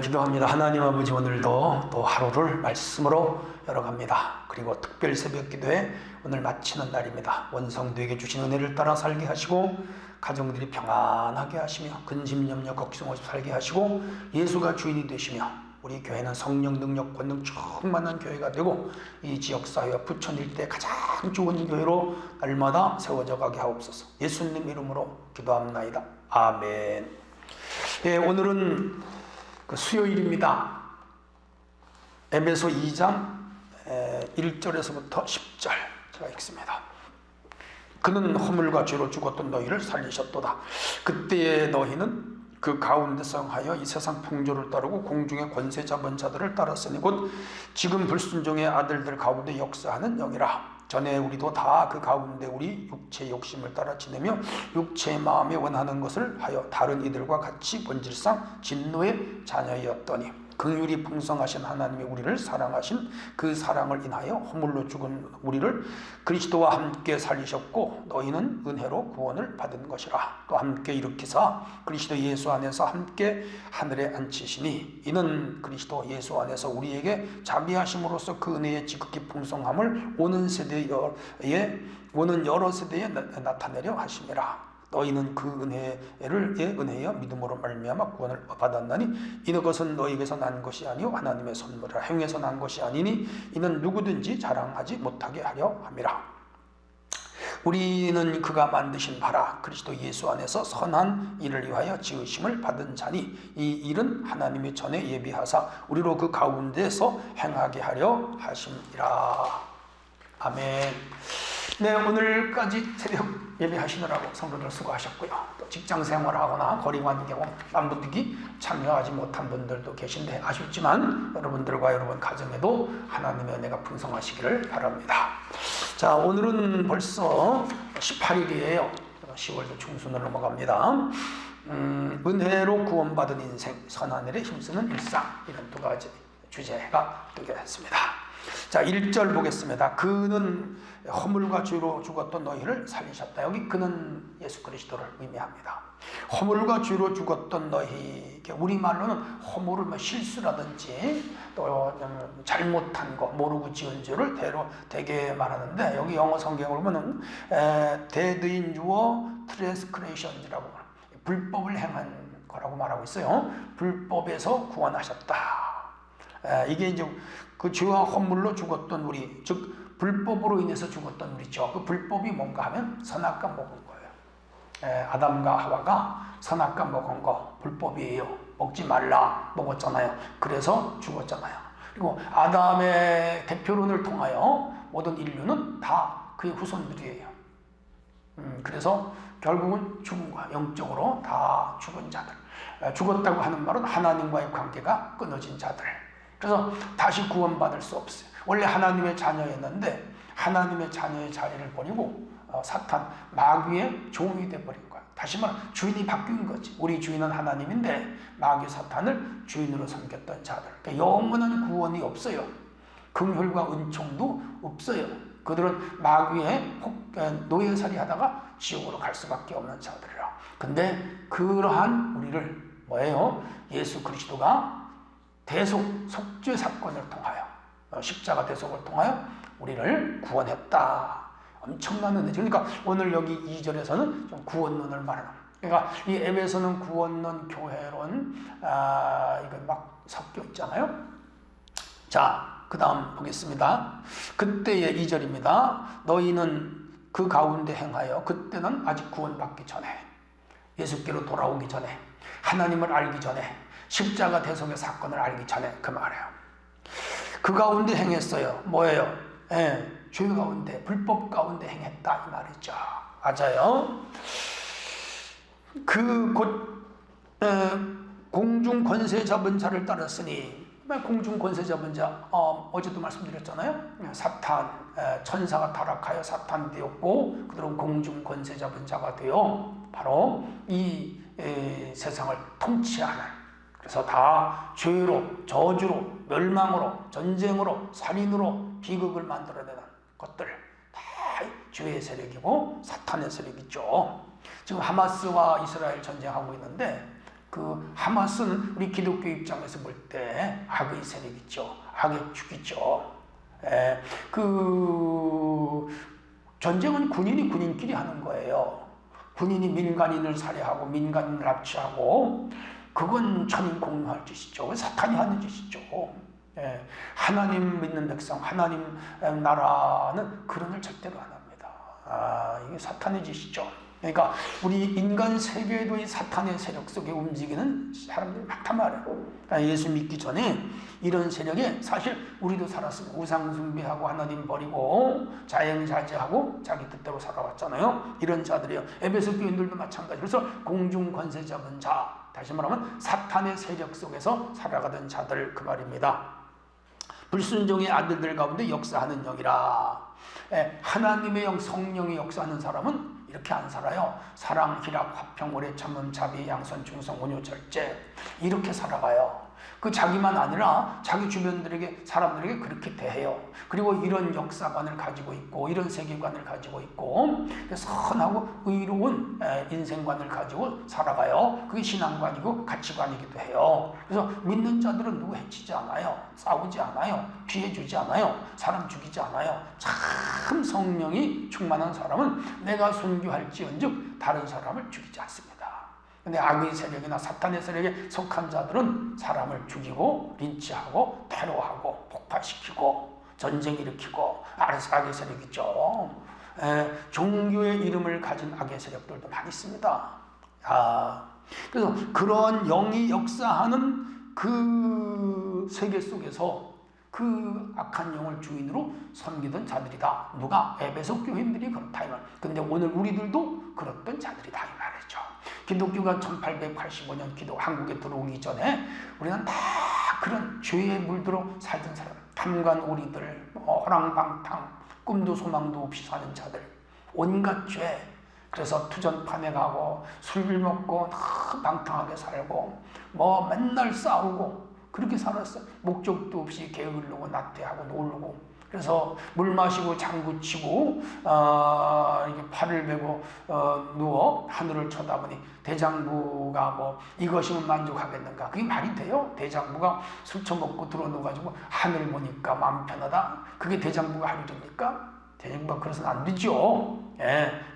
기도합니다. 하나님 아버지, 오늘도 또 하루를 말씀으로 열어갑니다. 그리고 특별 새벽 기도에 오늘 마치는 날입니다. 원성되게 주신 은혜를 따라 살게 하시고 가정들이 평안하게 하시며 근심 염려 걱정 없이 살게 하시고 예수가 주인이 되시며 우리 교회는 성령 능력 권능 충만한 교회가 되고 이 지역사회와 부천 일대 가장 좋은 교회로 날마다 세워져 가게 하옵소서. 예수님 이름으로 기도합나이다. 아멘. 오늘은 수요일입니다. 에베소 2장 1절에서부터 10절 제가 읽습니다. 그는 허물과 죄로 죽었던 너희를 살리셨도다. 그때의 너희는 그 가운데서 행하여 이 세상 풍조를 따르고 공중의 권세 잡은 자들을 따랐으니 곧 지금 불순종의 아들들 가운데 역사하는 영이라. 전에 우리도 다 그 가운데 우리 육체의 욕심을 따라 지내며 육체의 마음에 원하는 것을 하여 다른 이들과 같이 본질상 진노의 자녀였더니 긍휼이 풍성하신 하나님이 우리를 사랑하신 그 사랑을 인하여 허물로 죽은 우리를 그리스도와 함께 살리셨고 너희는 은혜로 구원을 받은 것이라. 또 함께 일으키사 그리스도 예수 안에서 함께 하늘에 앉히시니 이는 그리스도 예수 안에서 우리에게 자비하심으로써 그 은혜의 지극히 풍성함을 오는 여러 세대에 나타내려 하심이라. 너희는 그 은혜여 믿음으로 말미암아 구원을 받았나니 이는 것은 너희에게서 난 것이 아니요 하나님의 선물이라. 행위에서 난 것이 아니니 이는 누구든지 자랑하지 못하게 하려 함이라. 우리는 그가 만드신 바라 그리스도 예수 안에서 선한 일을 위하여 지으심을 받은 자니 이 일은 하나님이 전에 예비하사 우리로 그 가운데서 행하게 하려 하심이라. 아멘. 네, 오늘까지 새벽 예배하시느라고 성도들 수고하셨고요. 또 직장 생활하거나 거리관 경험 남부특히 참여하지 못한 분들도 계신데 아쉽지만 여러분들과 여러분 가정에도 하나님의 은혜가 풍성하시기를 바랍니다. 자, 오늘은 벌써 18일이에요. 10월도 중순으로 넘어갑니다. 은혜로 구원받은 인생, 선한 일에 힘쓰는 일상, 이런 두 가지 주제가 되겠습니다. 자, 1절 보겠습니다. 그는 허물과 죄로 죽었던 너희를 살리셨다. 여기 그는 예수 그리스도를 의미합니다. 허물과 죄로 죽었던 너희, 우리말로는 허물을 실수라든지 또 잘못한 거, 모르고 지은 죄를 대개 말하는데 여기 영어 성경을 보면 dead in your transgressions이라고 불법을 행한 거라고 말하고 있어요. 불법에서 구원하셨다. 이게 이제 그 죄와 허물로 죽었던 우리, 즉 불법으로 인해서 죽었던 우리죠. 그 불법이 뭔가 하면 선악과 먹은 거예요. 아담과 하와가 선악과 먹은 거 불법이에요. 먹지 말라 먹었잖아요. 그래서 죽었잖아요. 그리고 아담의 대표론을 통하여 모든 인류는 다 그의 후손들이에요. 그래서 결국은 죽은 거야. 영적으로 다 죽은 자들. 죽었다고 하는 말은 하나님과의 관계가 끊어진 자들. 그래서 다시 구원받을 수 없어요. 원래 하나님의 자녀였는데 하나님의 자녀의 자리를 버리고 사탄, 마귀의 종이 되어버린 거야. 다시 말하면 주인이 바뀐 거지. 우리 주인은 하나님인데 마귀 사탄을 주인으로 섬겼던 자들. 그러니까 영원한 구원이 없어요. 긍휼과 은총도 없어요. 그들은 마귀의 노예살이 하다가 지옥으로 갈 수밖에 없는 자들이라. 근데 그러한 우리를 뭐예요? 예수 그리스도가 속죄 사건을 통하여 십자가 대속을 통하여 우리를 구원했다. 엄청난 은혜죠. 그러니까 오늘 여기 2절에서는 좀 구원론을 말하는. 그러니까 이 에베소는 구원론, 교회론 이거 막 섞여 있잖아요. 자, 그 다음 보겠습니다. 그때의 2절입니다. 너희는 그 가운데 행하여, 그때는 아직 구원받기 전에, 예수께로 돌아오기 전에, 하나님을 알기 전에, 십자가 대속의 사건을 알기 전에, 그 말이에요. 그 가운데 행했어요. 뭐예요? 죄 가운데, 불법 가운데 행했다 이 말이죠. 맞아요. 그 곧 공중 권세 잡은 자를 따랐으니, 공중 권세 잡은 자, 어제도 말씀드렸잖아요. 사탄, 천사가 타락하여 사탄이 되었고 그들은 공중 권세 잡은 자가 되어 바로 이 세상을 통치하는, 그래서 다 죄로, 저주로, 멸망으로, 전쟁으로, 살인으로 비극을 만들어내는 것들 다 죄의 세력이고 사탄의 세력이죠. 지금 하마스와 이스라엘 전쟁하고 있는데 그 하마스는 우리 기독교 입장에서 볼 때 악의 세력이죠. 악의 축이죠. 그 전쟁은 군인이 군인끼리 하는 거예요. 군인이 민간인을 살해하고 민간인을 납치하고 그건 천인 공유할 짓이죠. 사탄이 하는 짓이죠. 하나님 믿는 백성, 하나님 나라는 그런 일 절대로 안 합니다. 이게 사탄의 짓이죠. 그러니까 우리 인간 세계에도 이 사탄의 세력 속에 움직이는 사람들이 많단 말이에요. 예수 믿기 전에 이런 세력에 사실 우리도 살았습니다. 우상 숭배하고 하나님 버리고 자행자제하고 자기 뜻대로 살아왔잖아요. 이런 자들이요. 에베소 교인들도 마찬가지. 그래서 공중 권세 잡은 자, 다시 말하면 사탄의 세력 속에서 살아가던 자들 그 말입니다. 불순종의 아들들 가운데 역사하는 영이라. 하나님의 영, 성령의 역사하는 사람은 이렇게 안 살아요. 사랑, 희락, 화평, 오래 참음, 자비, 양선, 충성, 온유, 절제 이렇게 살아가요. 그 자기만 아니라 자기 주변들에게 사람들에게 그렇게 대해요. 그리고 이런 역사관을 가지고 있고 이런 세계관을 가지고 있고 선하고 의로운 인생관을 가지고 살아가요. 그게 신앙관이고 가치관이기도 해요. 그래서 믿는 자들은 누구 해치지 않아요. 싸우지 않아요. 피해주지 않아요. 사람 죽이지 않아요. 참 성령이 충만한 사람은 내가 순교할지언즉 다른 사람을 죽이지 않습니다. 근데 악의 세력이나 사탄의 세력에 속한 자들은 사람을 죽이고 린치하고 테러하고 폭파시키고 전쟁 일으키고 악의 세력이죠. 종교의 이름을 가진 악의 세력들도 많이 있습니다. 그래서 그런 영이 역사하는 그 세계 속에서 그 악한 영을 주인으로 섬기던 자들이다. 누가? 에베소 교인들이 그렇다 이 말. 근데 오늘 우리들도 그랬던 자들이다 이 말이죠. 기독교가 1885년 한국에 들어오기 전에 우리는 다 그런 죄에 물들어 살던 사람, 탐관오리들, 허랑방탕, 꿈도 소망도 없이 사는 자들, 온갖 죄. 그래서 투전판에 가고 술 먹고 방탕하게 살고 맨날 싸우고 그렇게 살았어요. 목적도 없이 게으르고 나태하고 놀고. 그래서 물 마시고 장구 치고 이렇게 팔을 베고 누워 하늘을 쳐다보니 대장부가 이것이면 만족하겠는가? 그게 말이 돼요? 대장부가 술 처먹고 들어누워가지고 하늘 보니까 마음 편하다? 그게 대장부가 할 일입니까? 대장부가 그래서는 안 되죠.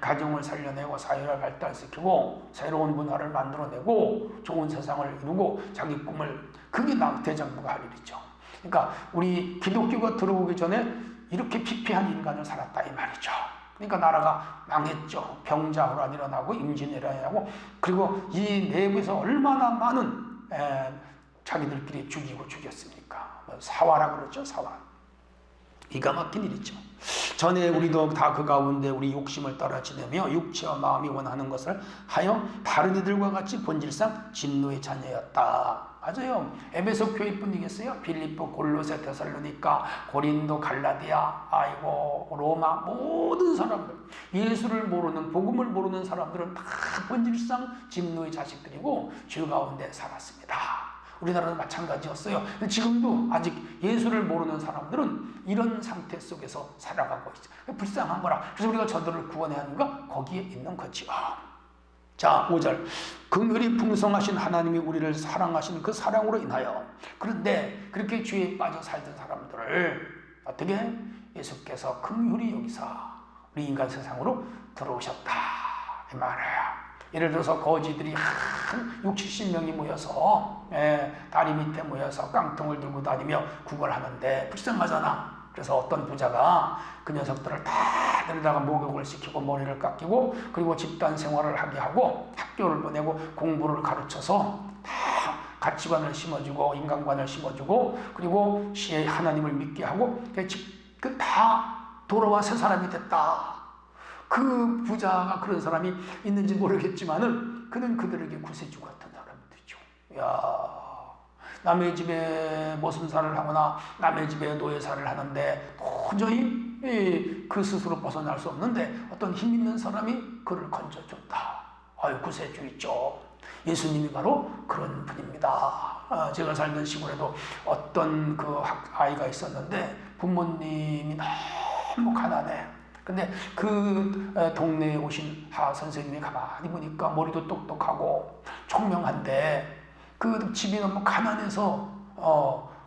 가정을 살려내고 사회를 발달시키고 새로운 문화를 만들어내고 좋은 세상을 이루고 자기 꿈을, 그게 대장부가 할 일이죠. 그러니까 우리 기독교가 들어오기 전에 이렇게 피폐한 인간을 살았다 이 말이죠. 그러니까 나라가 망했죠. 병자호란 일어나고 임진왜란이 일어나고, 그리고 이 내부에서 얼마나 많은 자기들끼리 죽였습니까? 사화라 그러죠. 사화. 기가 막힌 일이죠. 전에 우리도 다 그 가운데 우리 욕심을 따라 지내며 육체와 마음이 원하는 것을 하여 다른 이들과 같이 본질상 진노의 자녀였다. 맞아요. 에베소 교회뿐이겠어요? 빌립보, 골로새, 데살로니가, 고린도, 갈라디아, 로마, 모든 사람들, 예수를 모르는, 복음을 모르는 사람들은 다 본질상 진노의 자식들이고 죄 가운데 살았습니다. 우리나라도 마찬가지였어요. 지금도 아직 예수를 모르는 사람들은 이런 상태 속에서 살아가고 있어요. 불쌍한 거라. 그래서 우리가 저들을 구원해야 하는가? 거기에 있는 거지요. 자, 5절. 긍휼이 풍성하신 하나님이 우리를 사랑하신 그 사랑으로 인하여, 그런데 그렇게 죄에 빠져 살던 사람들을 어떻게? 예수께서 긍휼히 여기사 우리 인간 세상으로 들어오셨다 이 말이에요. 예를 들어서 거지들이 한 60-70명이 모여서 다리 밑에 모여서 깡통을 들고 다니며 구걸하는데 불쌍하잖아. 그래서 어떤 부자가 그 녀석들을 다 데려다가 목욕을 시키고 머리를 깎이고 그리고 집단 생활을 하게 하고 학교를 보내고 공부를 가르쳐서 다 가치관을 심어주고 인간관을 심어주고 그리고 시에 하나님을 믿게 하고 다 돌아와 새 사람이 됐다. 그 부자가 그런 사람이 있는지 모르겠지만은 그는 그들에게 구세주 같은 사람이 되죠. 남의 집에 모순사를 하거나 남의 집에 노예사를 하는데 도저히 그 스스로 벗어날 수 없는데 어떤 힘 있는 사람이 그를 건져줬다. 구세주 있죠. 예수님이 바로 그런 분입니다. 제가 살던 시골에도 어떤 그 아이가 있었는데 부모님이 너무 가난해. 근데 그 동네에 오신 선생님이 가만히 보니까 머리도 똑똑하고 총명한데 그 집이 너무 가난해서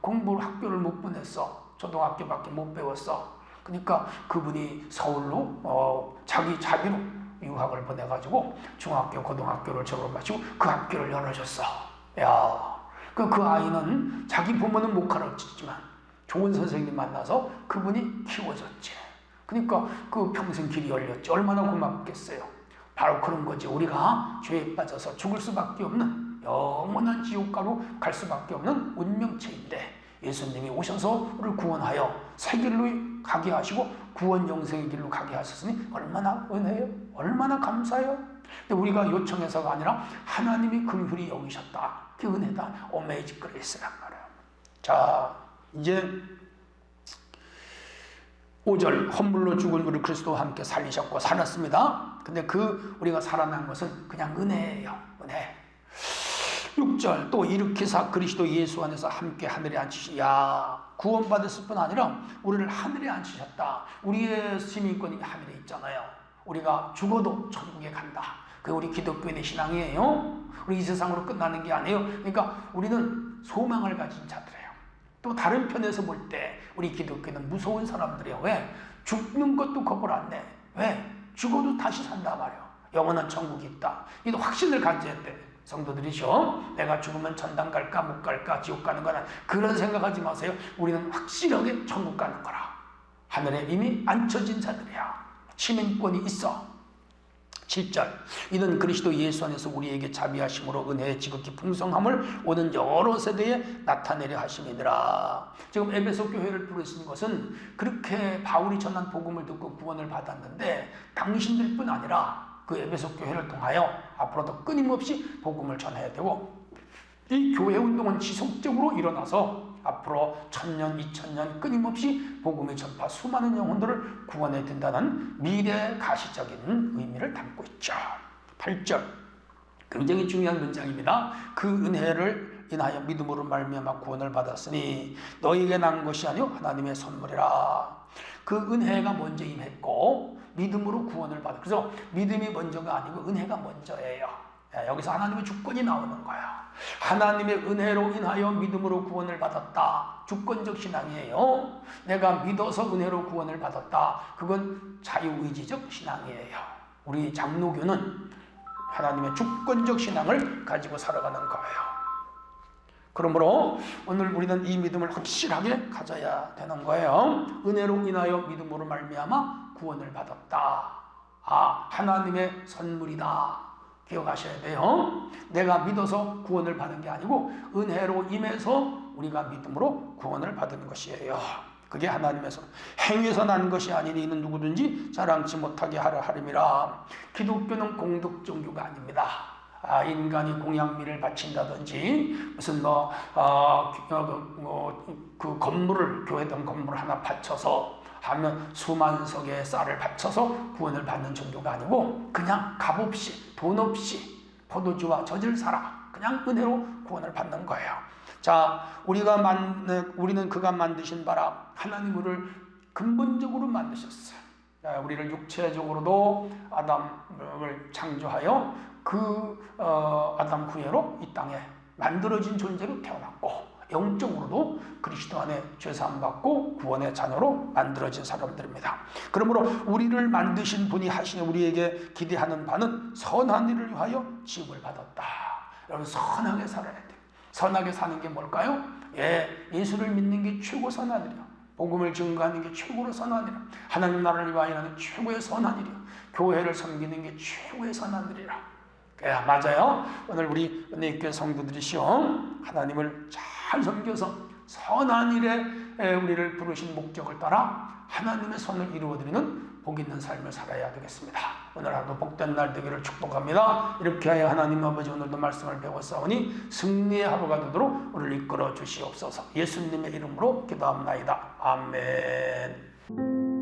공부를 학교를 못 보냈어. 초등학교밖에 못 배웠어. 그러니까 그분이 서울로 자기 자비로 유학을 보내가지고 중학교, 고등학교를 졸업하시고 그 학교를 열어줬어. 야, 그 아이는 자기 부모는 못 가르쳤지만 좋은 선생님 만나서 그분이 키워줬지. 그러니까 그 평생 길이 열렸지. 얼마나 고맙겠어요. 바로 그런 거지. 우리가 죄에 빠져서 죽을 수밖에 없는 영원한 지옥가로 갈 수밖에 없는 운명체인데 예수님이 오셔서 우리를 구원하여 새 길로 가게 하시고 구원 영생의 길로 가게 하셨으니 얼마나 은혜요? 얼마나 감사해요? 근데 우리가 요청해서가 아니라 하나님이 긍휼히 여기셨다. 그 은혜다. 어메이징 그레이스란 말이에요. 자, 이제 5절 헌물로 죽은 우리 그리스도와 함께 살리셨고 살았습니다. 근데 우리가 살아난 것은 그냥 은혜예요. 은혜. 6절 또 일으키사 그리스도 예수 안에서 함께 하늘에 앉히시. 야, 구원받았을 뿐 아니라 우리를 하늘에 앉히셨다. 우리의 시민권이 하늘에 있잖아요. 우리가 죽어도 천국에 간다. 그게 우리 기독교인의 신앙이에요. 우리 이 세상으로 끝나는 게 아니에요. 그러니까 우리는 소망을 가진 자들이에요. 또 다른 편에서 볼 때 우리 기독교는 무서운 사람들이에요. 왜? 죽는 것도 겁을 안 내. 왜? 죽어도 다시 산단 말이에요. 영원한 천국이 있다. 이도 확신을 가져야 돼. 성도들이죠. 내가 죽으면 전당 갈까 못 갈까 지옥 가는 거나 그런 생각하지 마세요. 우리는 확실하게 천국 가는 거라. 하늘에 이미 앉혀진 자들이야. 시민권이 있어. 7절 이는 그리스도 예수 안에서 우리에게 자비하심으로 은혜의 지극히 풍성함을 오는 여러 세대에 나타내려 하심이니라. 지금 에베소 교회를 부르신 것은 그렇게 바울이 전한 복음을 듣고 구원을 받았는데 당신들뿐 아니라 그 에베소 교회를 통하여 앞으로도 끊임없이 복음을 전해야 되고 이 교회 운동은 지속적으로 일어나서 앞으로 1000년, 2000년 끊임없이 복음의 전파 수많은 영혼들을 구원해 든다는 미래 가시적인 의미를 담고 있죠. 8절 굉장히 중요한 문장입니다. 그 은혜를 인하여 믿음으로 말미암아 구원을 받았으니 너희에게 난 것이 아니요 하나님의 선물이라. 그 은혜가 먼저 임했고 믿음으로 구원을 받아. 그래서 믿음이 먼저가 아니고 은혜가 먼저예요. 여기서 하나님의 주권이 나오는 거야. 하나님의 은혜로 인하여 믿음으로 구원을 받았다. 주권적 신앙이에요. 내가 믿어서 은혜로 구원을 받았다. 그건 자유의지적 신앙이에요. 우리 장로교는 하나님의 주권적 신앙을 가지고 살아가는 거예요. 그러므로 오늘 우리는 이 믿음을 확실하게 가져야 되는 거예요. 은혜로 인하여 믿음으로 말미암아 구원을 받았다. 하나님의 선물이다. 기억하셔야 돼요. 내가 믿어서 구원을 받은 게 아니고 은혜로 임해서 우리가 믿음으로 구원을 받은 것이에요. 그게 하나님의 손. 행위에서 난 것이 아니니 이는 누구든지 자랑치 못하게 하라 하림이라. 기독교는 공덕 종교가 아닙니다. 인간이 공양미를 바친다든지 무슨 그 건물을 교회당 건물 하나 바쳐서 하면 수만 석의 쌀을 바쳐서 구원을 받는 종교가 아니고 그냥 값 없이 돈 없이 포도주와 젖을 사라 그냥 은혜로 구원을 받는 거예요. 자, 우리는 그가 만드신 바라 하나님 우리를 근본적으로 만드셨어요. 우리를 육체적으로도 아담을 창조하여 아담 구애로 이 땅에 만들어진 존재로 태어났고 영적으로도 그리스도 안에 죄사함 받고 구원의 자녀로 만들어진 사람들입니다. 그러므로 우리를 만드신 분이 하시니 우리에게 기대하는 바는 선한 일을 위하여 지음을 받았다. 여러분 선하게 살아야 돼요. 선하게 사는 게 뭘까요? 예수를 믿는 게 최고 선한 일이야. 복음을 증거하는 게 최고로 선한 일이야. 하나님 나라를 위하여 하는 최고의 선한 일이야. 교회를 섬기는 게 최고의 선한 일이라. 맞아요. 오늘 우리 은혜교회 성도들이시오. 하나님을 잘 섬겨서 선한 일에 우리를 부르신 목적을 따라 하나님의 선을 이루어드리는 복 있는 삶을 살아야 되겠습니다. 오늘 하루도 복된 날 되기를 축복합니다. 이렇게 하여 하나님 아버지 오늘도 말씀을 배웠사오니 승리의 하루가 되도록 우리를 이끌어 주시옵소서. 예수님의 이름으로 기도합나이다. 아멘.